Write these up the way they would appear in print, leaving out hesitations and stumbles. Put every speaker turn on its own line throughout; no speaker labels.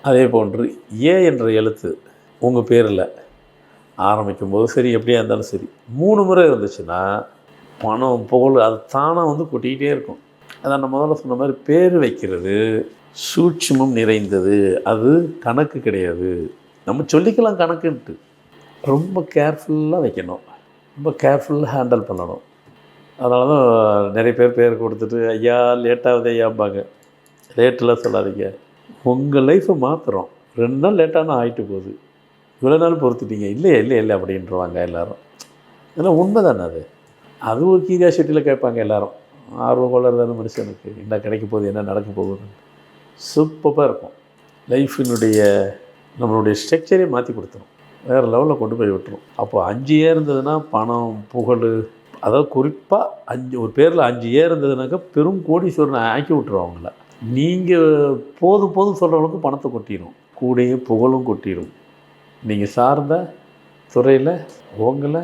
அதே போன்று ஏ என்ற எழுத்து உங்கள் பேரில் ஆரம்பிக்கும்போது சரி, எப்படியா இருந்தாலும் சரி 3 முறை இருந்துச்சுன்னா பணம், புகழ் அது தானாக வந்து கொட்டிக்கிட்டே இருக்கும். அதான் நான் முதல்ல சொன்ன மாதிரி பேர் வைக்கிறது சூட்சுமம் நிறைந்தது. அது கணக்கு கிடையாது. நம்ம சொல்லிக்கலாம் கணக்குன்ட்டு. ரொம்ப கேர்ஃபுல்லாக வைக்கணும். ரொம்ப கேர்ஃபுல்லாக ஹேண்டில் பண்ணணும். அதனால தான் நிறைய பேர் கொடுத்துட்டு ஐயா லேட் ஆகுது ஐயாம்பாங்க. லேட்டெலாம் சொல்லாதீங்க. உங்கள் லைஃப்பை மாற்றுறோம். 2 நாள் லேட்டானா ஆகிட்டு போகுது. இவ்வளோ நாள் பொறுத்துட்டீங்க. இல்லை அப்படின்றவாங்க எல்லோரும். இதெல்லாம் உண்மை தானே அது. அது ஒரு கியூரியாசிட்டியில் கேட்பாங்க எல்லோரும். ஆர்வம் கொள்ளறதான மனுஷனுக்கு என்ன கிடைக்க போகுது, என்ன நடக்க போகுதுன்னு. சூப்பராக இருக்கும். லைஃபினுடைய நம்மளுடைய ஸ்ட்ரக்சரே மாற்றி கொடுத்துரும். வேறு லெவலில் கொண்டு போய் விட்டுரும். அப்போ 5 ஏ இருந்ததுன்னா பணம், புகழ், அதாவது குறிப்பாக 5 ஒரு பேரில் 5 ஏ இருந்ததுனாக்கா பெரும் கோடீஸ்வரனை ஆக்கி விட்டுரும் அவங்கள. நீங்கள் போதும் சொல்கிறவங்களுக்கு பணத்தை கொட்டிடும். கூடயே புகழும் கொட்டிடும். நீங்கள் சார்ந்த துறையில் உங்களை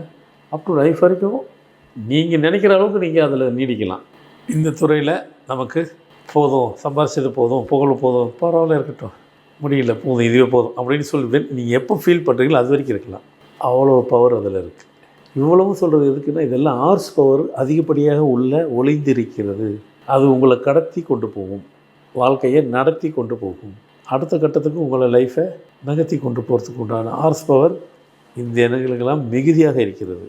அப் டு லைஃப் வரைக்கும் நீங்கள் நினைக்கிற அளவுக்கு நீங்கள் அதில் நீடிக்கலாம். இந்த துறையில் நமக்கு போதும், சம்பாதிச்சது போதும், புகழ் போதும், பரவாயில்ல இருக்கட்டும், முடியல போதும், இதுவே போதும் அப்படின்னு சொல்லி நீங்கள் எப்போ ஃபீல் பண்ணுறீங்களோ அது வரைக்கும் இருக்கலாம். அவ்வளோ பவர் அதில் இருக்குது. இவ்வளவும் சொல்கிறது எதுக்குன்னா, இதெல்லாம் ஹார்ஸ் பவர் அதிகப்படியாக உள்ள ஒளிந்திருக்கிறது. அது உங்களை கடத்தி கொண்டு போகும், வாழ்க்கையை நடத்தி கொண்டு போகும், அடுத்த கட்டத்துக்கு உங்களை லைஃப்பை நகர்த்தி கொண்டு போகிறதுக்கு உண்டான ஹார்ஸ் பவர் இந்த எண்ணங்களுக்கெல்லாம் மிகுதியாக இருக்கிறது.